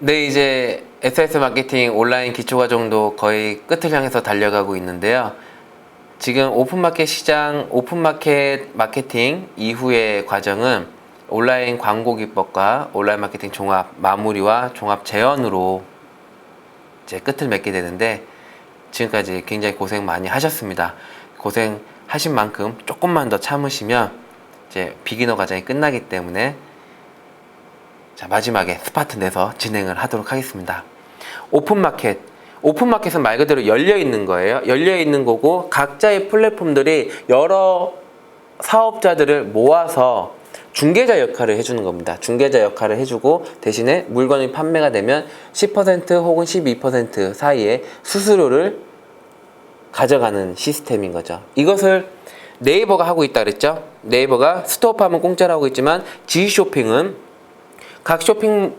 네, 이제 SNS 마케팅 온라인 기초과정도 거의 끝을 향해서 달려가고 있는데요. 지금 오픈마켓 시장, 오픈마켓 마케팅 이후의 과정은 온라인 광고 기법과 온라인 마케팅 종합 마무리와 종합 재현으로 이제 끝을 맺게 되는데, 지금까지 굉장히 고생 많이 하셨습니다. 고생하신 만큼 조금만 더 참으시면 이제 비기너 과정이 끝나기 때문에, 자, 마지막에 스파트 내서 진행을 하도록 하겠습니다. 오픈마켓은 말 그대로 열려있는 거예요. 열려있는 거고, 각자의 플랫폼들이 여러 사업자들을 모아서 중개자 역할을 해주는 겁니다. 중개자 역할을 해주고, 대신에 물건이 판매가 되면 10% 혹은 12% 사이에 수수료를 가져가는 시스템인 거죠. 이것을 네이버가 하고 있다 그랬죠. 네이버가 스토어팜은 공짜로 하고 있지만, 지쇼핑은 각 쇼핑몰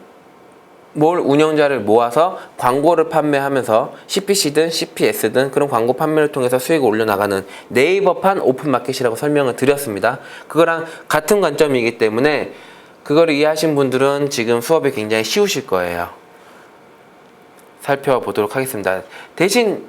운영자를 모아서 광고를 판매하면서 CPC든 CPS든 그런 광고 판매를 통해서 수익을 올려나가는 네이버판 오픈마켓이라고 설명을 드렸습니다. 그거랑 같은 관점이기 때문에 그거를 이해하신 분들은 지금 수업이 굉장히 쉬우실 거예요. 살펴보도록 하겠습니다. 대신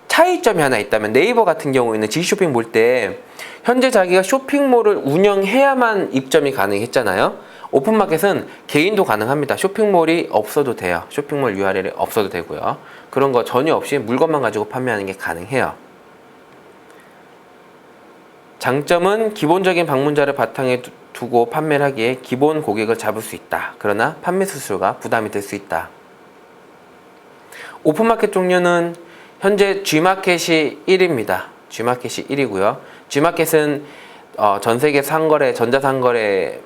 차이점이 하나 있다면, 네이버 같은 경우에는 지쇼핑 볼 때 현재 자기가 쇼핑몰을 운영해야만 입점이 가능했잖아요. 오픈마켓은 개인도 가능합니다. 쇼핑몰이 없어도 돼요. 쇼핑몰 URL이 없어도 되고요. 그런 거 전혀 없이 물건만 가지고 판매하는 게 가능해요. 장점은 기본적인 방문자를 바탕에 두고 판매를 하기에 기본 고객을 잡을 수 있다. 그러나 판매 수수료가 부담이 될 수 있다. 오픈마켓 종류는 현재 G마켓이 1위입니다. G마켓이 1위고요. G마켓은 전세계 상거래, 전자상거래를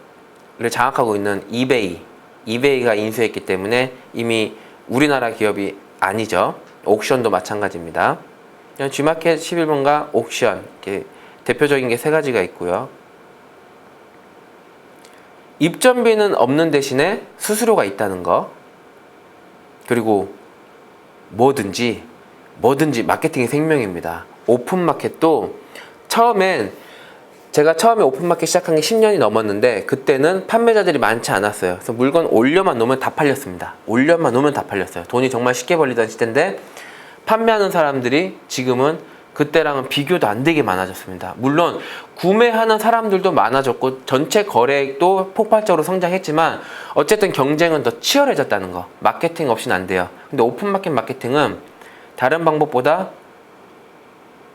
장악하고 있는 이베이가 인수했기 때문에 이미 우리나라 기업이 아니죠. 옥션도 마찬가지입니다. G마켓 11번가 옥션, 이렇게 대표적인 게 세 가지가 있고요. 입점비는 없는 대신에 수수료가 있다는 거, 그리고 뭐든지 마케팅이 생명입니다. 오픈마켓도 제가 처음에 오픈마켓 시작한 게 10년이 넘었는데, 그때는 판매자들이 많지 않았어요. 그래서 물건 올려만 놓으면 다 팔렸습니다. 올려만 놓으면 다 팔렸어요. 돈이 정말 쉽게 벌리던 시대인데, 판매하는 사람들이 지금은 그때랑은 비교도 안 되게 많아졌습니다. 물론 구매하는 사람들도 많아졌고 전체 거래액도 폭발적으로 성장했지만, 어쨌든 경쟁은 더 치열해졌다는 거. 마케팅 없이는 안 돼요. 근데 오픈마켓 마케팅은 다른 방법보다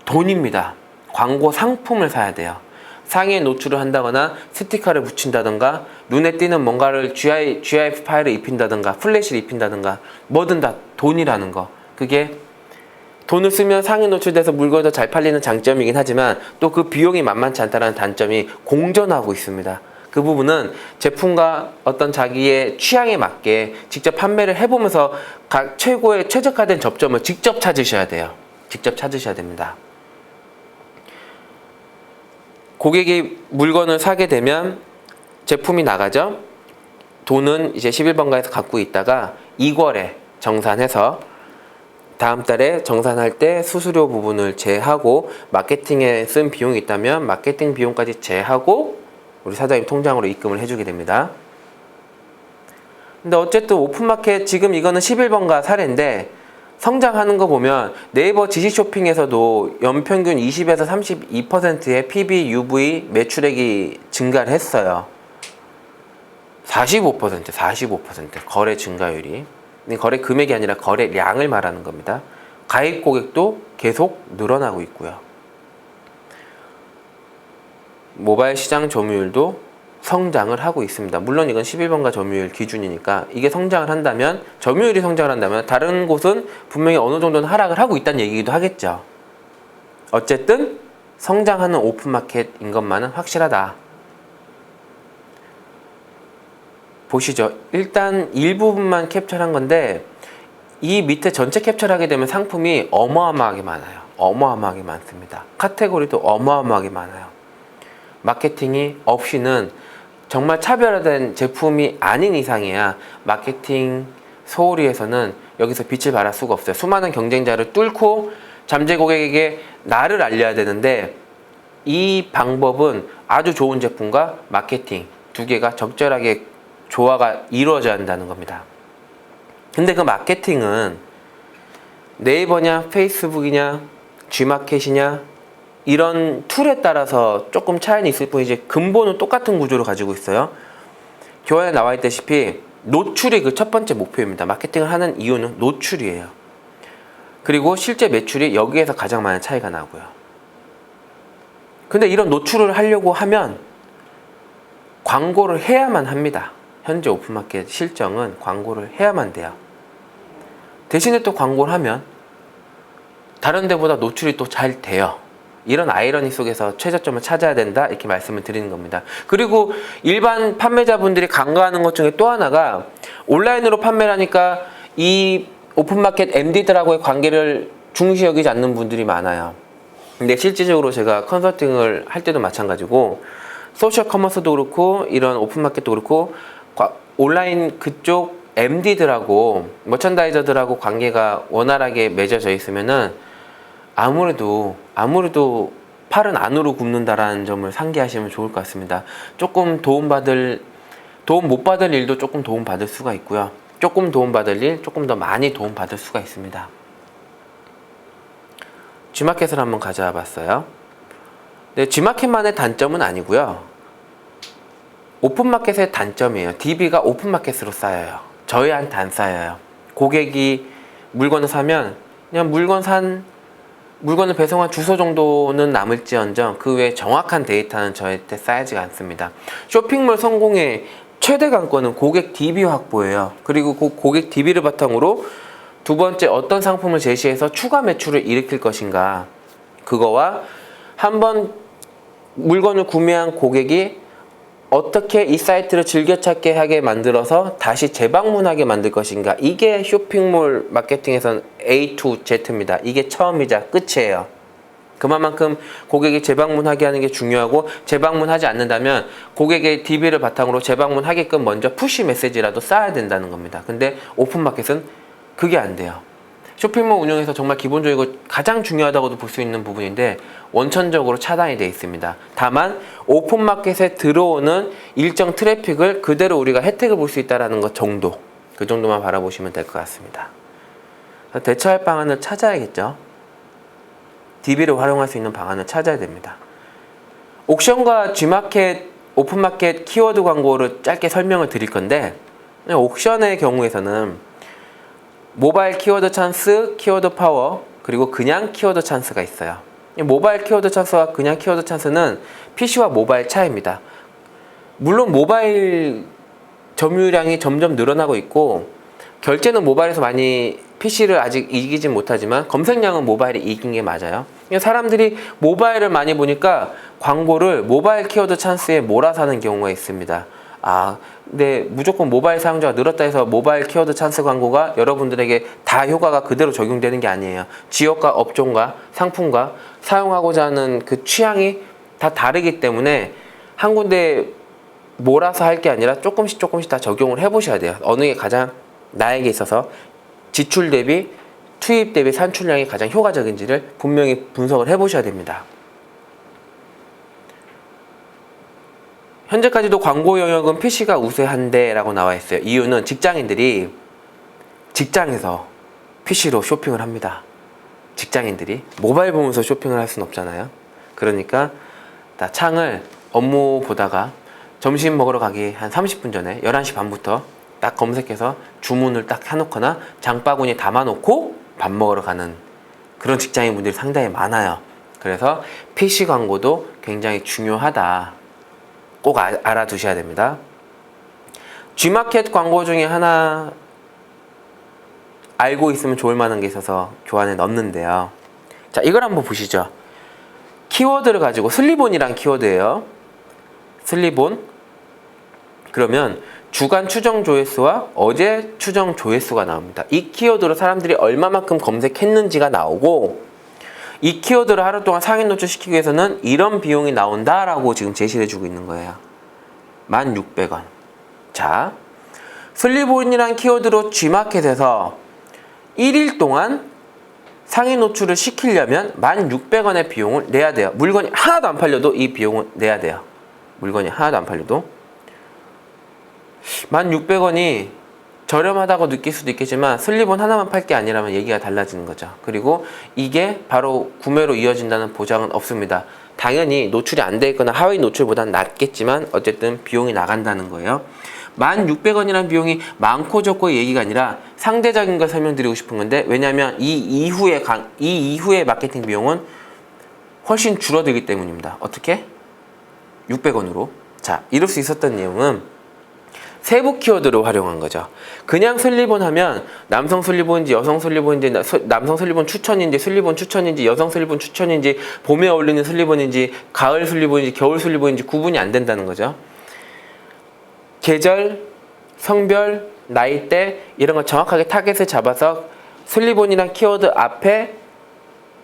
돈입니다. 광고 상품을 사야 돼요. 상위에 노출을 한다거나 스티커를 붙인다든가 눈에 띄는 뭔가를 GIF 파일을 입힌다든가 플래시를 입힌다든가 뭐든 다 돈이라는 거. 그게 돈을 쓰면 상위 노출돼서 물건이 더 잘 팔리는 장점이긴 하지만, 또 그 비용이 만만치 않다는 단점이 공존하고 있습니다. 그 부분은 제품과 어떤 자기의 취향에 맞게 직접 판매를 해보면서 각 최고의 최적화된 접점을 직접 찾으셔야 돼요. 직접 찾으셔야 됩니다. 고객이 물건을 사게 되면 제품이 나가죠. 돈은 이제 11번가에서 갖고 있다가 2거래 정산해서 다음 달에 정산할 때 수수료 부분을 제하고, 마케팅에 쓴 비용이 있다면 마케팅 비용까지 제하고 우리 사장님 통장으로 입금을 해주게 됩니다. 근데 어쨌든 오픈마켓 지금 이거는 11번가 사례인데, 성장하는 거 보면 네이버 지식쇼핑에서도 연평균 20에서 32%의 PB, UV 매출액이 증가를 했어요. 45% 거래 증가율이. 거래 금액이 아니라 거래량을 말하는 겁니다. 가입 고객도 계속 늘어나고 있고요. 모바일 시장 점유율도 성장을 하고 있습니다. 물론 이건 11번가 점유율 기준이니까, 이게 성장을 한다면, 점유율이 성장을 한다면 다른 곳은 분명히 어느 정도는 하락을 하고 있다는 얘기기도 하겠죠. 어쨌든 성장하는 오픈마켓인 것만은 확실하다. 보시죠. 일단 일부분만 캡처한 건데, 이 밑에 전체 캡처를 하게 되면 상품이 어마어마하게 많아요. 어마어마하게 많습니다. 카테고리도 어마어마하게 많아요. 마케팅이 없이는 정말 차별화된 제품이 아닌 이상이야 마케팅 소홀히에서는 여기서 빛을 발할 수가 없어요. 수많은 경쟁자를 뚫고 잠재 고객에게 나를 알려야 되는데, 이 방법은 아주 좋은 제품과 마케팅 두 개가 적절하게 조화가 이루어져야 한다는 겁니다. 근데 그 마케팅은 네이버냐 페이스북이냐 G마켓이냐 이런 툴에 따라서 조금 차이는 있을 뿐이지 근본은 똑같은 구조를 가지고 있어요. 교환에 나와 있다시피 노출이 그 첫 번째 목표입니다. 마케팅을 하는 이유는 노출이에요. 그리고 실제 매출이 여기에서 가장 많은 차이가 나고요. 근데 이런 노출을 하려고 하면 광고를 해야만 합니다. 현재 오픈마켓 실정은 광고를 해야만 돼요. 대신에 또 광고를 하면 다른 데보다 노출이 또 잘 돼요. 이런 아이러니 속에서 최저점을 찾아야 된다 이렇게 말씀을 드리는 겁니다. 그리고 일반 판매자분들이 간과하는 것 중에 또 하나가 온라인으로 판매를 하니까 이 오픈마켓 MD들하고의 관계를 중시 여기지 않는 분들이 많아요. 근데 실질적으로 제가 컨설팅을 할 때도 마찬가지고 소셜 커머스도 그렇고 이런 오픈마켓도 그렇고 온라인 그쪽 MD들하고 머천다이저들하고 관계가 원활하게 맺어져 있으면은 아무래도 팔은 안으로 굽는다라는 점을 상기하시면 좋을 것 같습니다. 조금 도움 못 받을 일도 조금 도움 받을 수가 있고요. 조금 도움 받을 일, 조금 더 많이 도움 받을 수가 있습니다. G마켓을 한번 가져와 봤어요. 네, G마켓만의 단점은 아니고요. 오픈마켓의 단점이에요. DB가 오픈마켓으로 쌓여요. 저희한테 안 쌓여요. 고객이 물건을 사면 그냥 물건을 배송한 주소 정도는 남을지언정 그 외에 정확한 데이터는 저희한테 쌓이지가 않습니다. 쇼핑몰 성공의 최대 관건은 고객 DB 확보예요. 그리고 그 고객 DB를 바탕으로 두 번째 어떤 상품을 제시해서 추가 매출을 일으킬 것인가, 그거와 한번 물건을 구매한 고객이 어떻게 이 사이트를 즐겨찾게 하게 만들어서 다시 재방문하게 만들 것인가, 이게 쇼핑몰 마케팅에서는 A to Z입니다. 이게 처음이자 끝이에요. 그만큼 고객이 재방문하게 하는 게 중요하고, 재방문하지 않는다면 고객의 DB를 바탕으로 재방문하게끔 먼저 푸시 메시지라도 쌓아야 된다는 겁니다. 근데 오픈마켓은 그게 안 돼요. 쇼핑몰 운영에서 정말 기본적이고 가장 중요하다고도 볼 수 있는 부분인데 원천적으로 차단이 되어 있습니다. 다만 오픈마켓에 들어오는 일정 트래픽을 그대로 우리가 혜택을 볼 수 있다는 것 정도, 그 정도만 바라보시면 될 것 같습니다. 대처할 방안을 찾아야겠죠. DB를 활용할 수 있는 방안을 찾아야 됩니다. 옥션과 G마켓, 오픈마켓 키워드 광고를 짧게 설명을 드릴 건데, 옥션의 경우에서는 모바일 키워드 찬스, 키워드 파워, 그리고 그냥 키워드 찬스가 있어요. 모바일 키워드 찬스와 그냥 키워드 찬스는 PC와 모바일 차이입니다. 물론 모바일 점유량이 점점 늘어나고 있고 결제는 모바일에서 많이 PC를 아직 이기진 못하지만 검색량은 모바일이 이긴 게 맞아요. 사람들이 모바일을 많이 보니까 광고를 모바일 키워드 찬스에 몰아서 하는 경우가 있습니다. 근데 무조건 모바일 사용자가 늘었다 해서 모바일 키워드 찬스 광고가 여러분들에게 다 효과가 그대로 적용되는 게 아니에요. 지역과 업종과 상품과 사용하고자 하는 그 취향이 다 다르기 때문에 한 군데 몰아서 할 게 아니라 조금씩 다 적용을 해보셔야 돼요. 어느 게 가장 나에게 있어서 지출 대비 투입 대비 산출량이 가장 효과적인지를 분명히 분석을 해보셔야 됩니다. 현재까지도 광고 영역은 PC가 우세한데 라고 나와 있어요. 이유는 직장인들이 직장에서 PC로 쇼핑을 합니다. 직장인들이 모바일 보면서 쇼핑을 할 수는 없잖아요. 그러니까 창을 업무 보다가 점심 먹으러 가기 한 30분 전에 11시 반부터 딱 검색해서 주문을 딱 해놓거나 장바구니에 담아놓고 밥 먹으러 가는 그런 직장인분들이 상당히 많아요. 그래서 PC 광고도 굉장히 중요하다. 꼭 알아두셔야 됩니다. G마켓 광고 중에 하나 알고 있으면 좋을 만한 게 있어서 교환에 넣었는데요. 자, 이걸 한번 보시죠. 키워드를 가지고 슬립온이란 키워드예요. 슬립온. 그러면 주간 추정 조회수와 어제 추정 조회수가 나옵니다. 이 키워드로 사람들이 얼마만큼 검색했는지가 나오고, 이 키워드를 하루 동안 상위 노출시키기 위해서는 이런 비용이 나온다라고 지금 제시를 해주고 있는 거예요. 1,600원. 자, 슬립온이란 키워드로 G마켓에서 1일 동안 상위 노출을 시키려면 1,600원의 비용을 내야 돼요. 물건이 하나도 안 팔려도 이 비용을 내야 돼요. 물건이 하나도 안 팔려도. 1,600원이 저렴하다고 느낄 수도 있겠지만 슬립온 하나만 팔 게 아니라면 얘기가 달라지는 거죠. 그리고 이게 바로 구매로 이어진다는 보장은 없습니다. 당연히 노출이 안 돼 있거나 하위 노출보다는 낫겠지만 어쨌든 비용이 나간다는 거예요. 1,600원이라는 비용이 많고 적고의 얘기가 아니라 상대적인 걸 설명드리고 싶은 건데, 왜냐하면 이 이후의 마케팅 비용은 훨씬 줄어들기 때문입니다. 어떻게? 600원으로. 자, 이럴 수 있었던 내용은 세부 키워드를 활용한 거죠. 그냥 슬립온 하면 남성 슬립온인지 여성 슬립온인지, 남성 슬립온 추천인지 슬립온 추천인지 여성 슬립온 추천인지, 봄에 어울리는 슬립온인지 가을 슬립온인지 겨울 슬립온인지 구분이 안 된다는 거죠. 계절, 성별, 나이대 이런 걸 정확하게 타겟을 잡아서 슬립온이란 키워드 앞에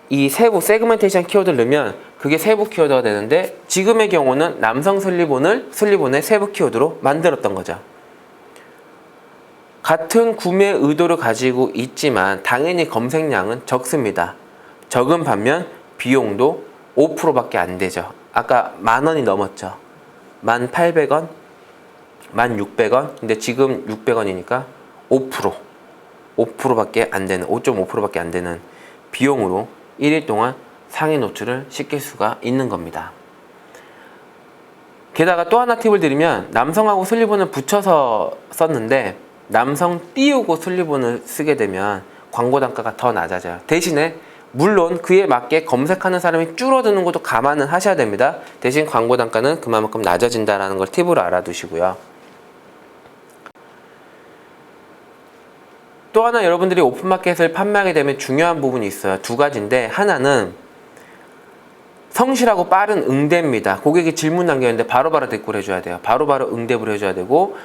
이 세부 세그멘테이션 키워드를 넣으면 그게 세부 키워드가 되는데, 지금의 경우는 남성 슬립온의 세부 키워드로 만들었던 거죠. 같은 구매 의도를 가지고 있지만 당연히 검색량은 적습니다. 적은 반면 비용도 5%밖에 안 되죠. 아까 10,000원이 넘었죠. 1,800원, 1,600원. 근데 지금 600원이니까 5%밖에 안 되는, 5.5%밖에 안 되는 비용으로 1일 동안 상위 노출을 시킬 수가 있는 겁니다. 게다가 또 하나 팁을 드리면, 남성하고 슬리본을 붙여서 썼는데 남성 띄우고 슬리본을 쓰게 되면 광고 단가가 더 낮아져요. 대신에 물론 그에 맞게 검색하는 사람이 줄어드는 것도 감안은 하셔야 됩니다. 대신 광고 단가는 그만큼 낮아진다는 걸 팁으로 알아두시고요. 또 하나 여러분들이 오픈마켓을 판매하게 되면 중요한 부분이 있어요. 두 가지인데, 하나는 성실하고 빠른 응대입니다. 고객이 질문 남겼는데 바로바로 댓글 해줘야 돼요. 바로바로 응답을 해줘야 되고,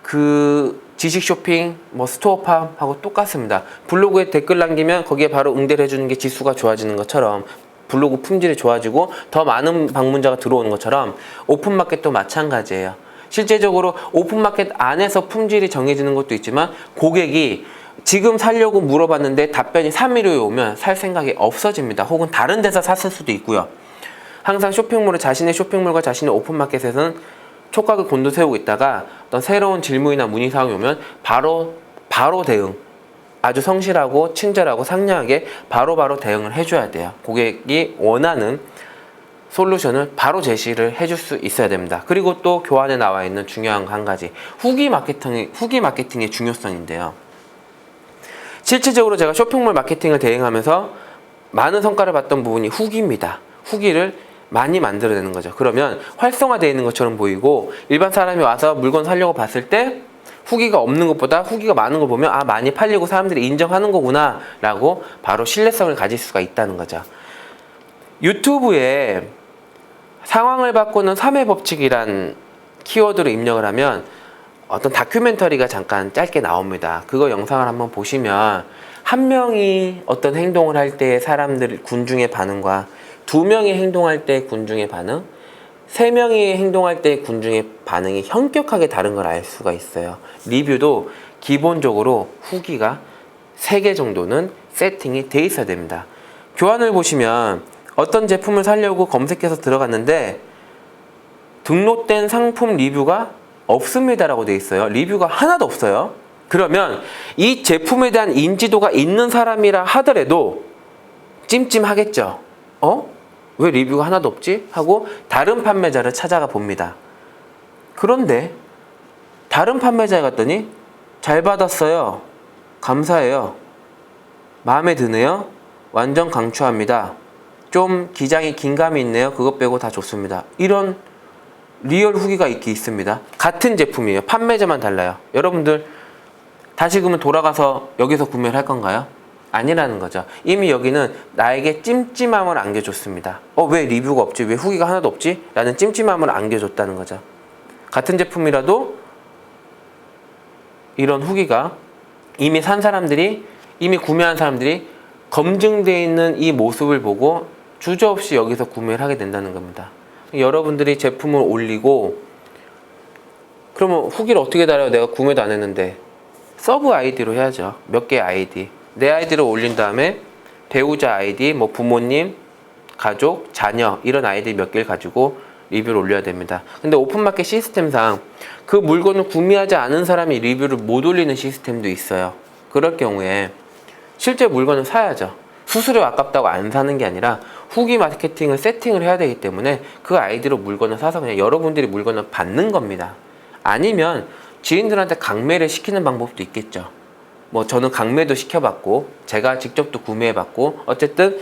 그 지식 쇼핑, 스토어팜하고 똑같습니다. 블로그에 댓글 남기면 거기에 바로 응대를 해주는 게 지수가 좋아지는 것처럼, 블로그 품질이 좋아지고 더 많은 방문자가 들어오는 것처럼 오픈마켓도 마찬가지예요. 실제적으로 오픈마켓 안에서 품질이 정해지는 것도 있지만, 고객이 지금 살려고 물어봤는데 답변이 3일 후에 오면 살 생각이 없어집니다. 혹은 다른 데서 샀을 수도 있고요. 항상 자신의 쇼핑몰과 자신의 오픈마켓에서는 촉각을 곤두세우고 있다가 어떤 새로운 질문이나 문의사항이 오면 바로 대응, 아주 성실하고 친절하고 상냥하게 바로바로 대응을 해줘야 돼요. 고객이 원하는 솔루션을 바로 제시를 해줄 수 있어야 됩니다. 그리고 또 교환에 나와 있는 중요한 한 가지, 후기 마케팅의 중요성인데요. 실질적으로 제가 쇼핑몰 마케팅을 대행하면서 많은 성과를 봤던 부분이 후기입니다. 후기를 많이 만들어내는 거죠. 그러면 활성화되어 있는 것처럼 보이고, 일반 사람이 와서 물건 사려고 봤을 때 후기가 없는 것보다 후기가 많은 걸 보면 많이 팔리고 사람들이 인정하는 거구나 라고 바로 신뢰성을 가질 수가 있다는 거죠. 유튜브에 상황을 바꾸는 3회 법칙이란 키워드로 입력을 하면 어떤 다큐멘터리가 잠깐 짧게 나옵니다. 그거 영상을 한번 보시면 한 명이 어떤 행동을 할 때 사람들 군중의 반응과 2명이 행동할 때 군중의 반응, 3명이 행동할 때 군중의 반응이 현격하게 다른 걸 알 수가 있어요. 리뷰도 기본적으로 후기가 3개 정도는 세팅이 돼 있어야 됩니다. 교환을 보시면 어떤 제품을 사려고 검색해서 들어갔는데 등록된 상품 리뷰가 없습니다라고 돼 있어요. 리뷰가 하나도 없어요. 그러면 이 제품에 대한 인지도가 있는 사람이라 하더라도 찜찜하겠죠. 왜 리뷰가 하나도 없지? 하고 다른 판매자를 찾아가 봅니다. 그런데 다른 판매자에 갔더니 잘 받았어요. 감사해요. 마음에 드네요. 완전 강추합니다. 좀 기장이 긴감이 있네요. 그것 빼고 다 좋습니다. 이런 리얼 후기가 있습니다. 같은 제품이에요. 판매자만 달라요. 여러분들 다시금은 돌아가서 여기서 구매를 할 건가요? 아니라는 거죠. 이미 여기는 나에게 찜찜함을 안겨줬습니다. 왜 리뷰가 없지? 왜 후기가 하나도 없지? 라는 찜찜함을 안겨줬다는 거죠. 같은 제품이라도 이런 후기가 이미 구매한 사람들이 검증되어 있는 이 모습을 보고 주저없이 여기서 구매를 하게 된다는 겁니다. 여러분들이 제품을 올리고, 그러면 후기를 어떻게 달아요? 내가 구매도 안 했는데. 서브 아이디로 해야죠. 몇 개의 아이디. 내 아이디를 올린 다음에 배우자 아이디, 부모님, 가족, 자녀 이런 아이디 몇 개를 가지고 리뷰를 올려야 됩니다. 근데 오픈마켓 시스템상 그 물건을 구매하지 않은 사람이 리뷰를 못 올리는 시스템도 있어요. 그럴 경우에 실제 물건을 사야죠. 수수료 아깝다고 안 사는 게 아니라 후기 마케팅을 세팅을 해야 되기 때문에 그 아이디로 물건을 사서 그냥 여러분들이 물건을 받는 겁니다. 아니면 지인들한테 강매를 시키는 방법도 있겠죠. 뭐 저는 강매도 시켜봤고 제가 직접 또 구매해봤고 어쨌든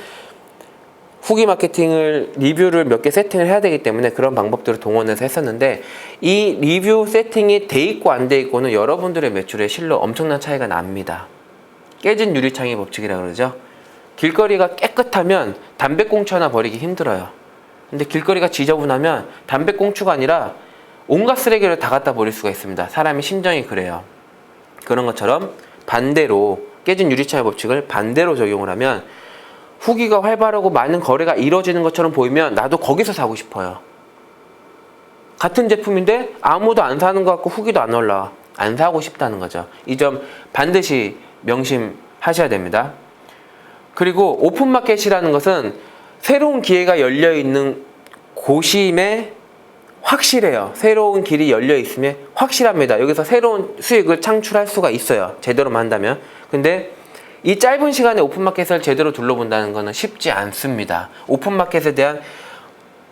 후기 마케팅을 리뷰를 몇 개 세팅을 해야 되기 때문에 그런 방법들을 동원해서 했었는데 이 리뷰 세팅이 돼 있고 안 돼 있고는 여러분들의 매출에 실로 엄청난 차이가 납니다. 깨진 유리창의 법칙이라 그러죠. 길거리가 깨끗하면 담배꽁초 하나 버리기 힘들어요. 근데 길거리가 지저분하면 담배꽁초가 아니라 온갖 쓰레기를 다 갖다 버릴 수가 있습니다. 사람의 심정이 그래요. 그런 것처럼 반대로 깨진 유리창의 법칙을 반대로 적용을 하면 후기가 활발하고 많은 거래가 이루어지는 것처럼 보이면 나도 거기서 사고 싶어요. 같은 제품인데 아무도 안 사는 것 같고 후기도 안 올라와. 안 사고 싶다는 거죠. 이 점 반드시 명심하셔야 됩니다. 그리고 오픈마켓이라는 것은 새로운 기회가 열려있는 곳임에 확실해요. 새로운 길이 열려있음에 확실합니다. 여기서 새로운 수익을 창출할 수가 있어요. 제대로만 한다면. 근데 이 짧은 시간에 오픈마켓을 제대로 둘러본다는 것은 쉽지 않습니다. 오픈마켓에 대한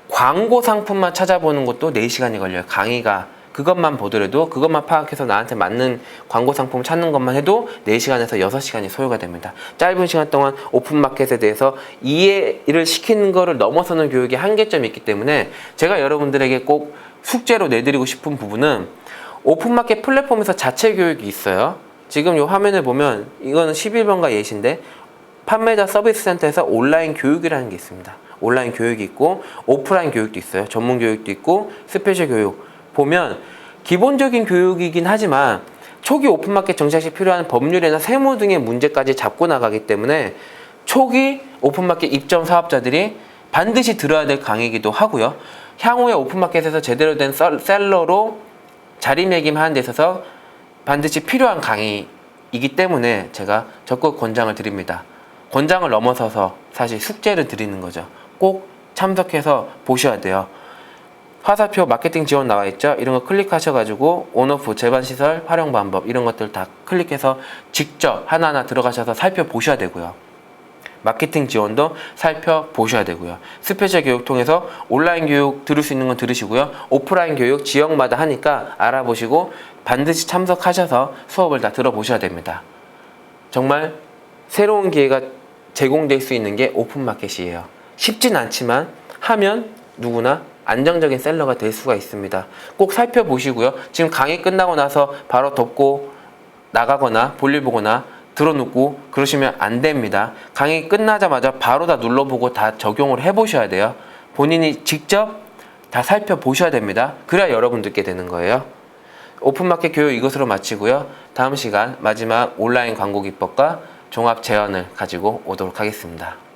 광고 상품만 찾아보는 것도 4시간이 걸려요. 강의가 그것만 보더라도 그것만 파악해서 나한테 맞는 광고 상품을 찾는 것만 해도 4시간에서 6시간이 소요가 됩니다. 짧은 시간 동안 오픈마켓에 대해서 이해를 시키는 거를 넘어서는 교육이 한계점이 있기 때문에 제가 여러분들에게 꼭 숙제로 내드리고 싶은 부분은 오픈마켓 플랫폼에서 자체 교육이 있어요. 지금 이 화면을 보면 이거는 11번가 예시인데 판매자 서비스 센터에서 온라인 교육이라는 게 있습니다. 온라인 교육이 있고 오프라인 교육도 있어요. 전문 교육도 있고 스페셜 교육. 보면 기본적인 교육이긴 하지만 초기 오픈마켓 정착 시 필요한 법률이나 세무 등의 문제까지 잡고 나가기 때문에 초기 오픈마켓 입점 사업자들이 반드시 들어야 될 강의이기도 하고요. 향후에 오픈마켓에서 제대로 된 셀러로 자리매김하는 데 있어서 반드시 필요한 강의이기 때문에 제가 적극 권장을 드립니다. 권장을 넘어서서 사실 숙제를 드리는 거죠. 꼭 참석해서 보셔야 돼요. 화살표 마케팅 지원 나와 있죠? 이런 거 클릭하셔가지고 온오프 재반시설 활용 방법 이런 것들 다 클릭해서 직접 하나하나 들어가셔서 살펴보셔야 되고요. 마케팅 지원도 살펴보셔야 되고요. 스페셜 교육 통해서 온라인 교육 들을 수 있는 건 들으시고요. 오프라인 교육 지역마다 하니까 알아보시고 반드시 참석하셔서 수업을 다 들어보셔야 됩니다. 정말 새로운 기회가 제공될 수 있는 게 오픈마켓이에요. 쉽진 않지만 하면 누구나 안정적인 셀러가 될 수가 있습니다. 꼭 살펴보시고요. 지금 강의 끝나고 나서 바로 덮고 나가거나 볼일 보거나 들어눕고 그러시면 안 됩니다. 강의 끝나자마자 바로 다 눌러보고 다 적용을 해보셔야 돼요. 본인이 직접 다 살펴보셔야 됩니다. 그래야 여러분 듣게 되는 거예요. 오픈마켓 교육 이것으로 마치고요. 다음 시간 마지막 온라인 광고 기법과 종합 제언을 가지고 오도록 하겠습니다.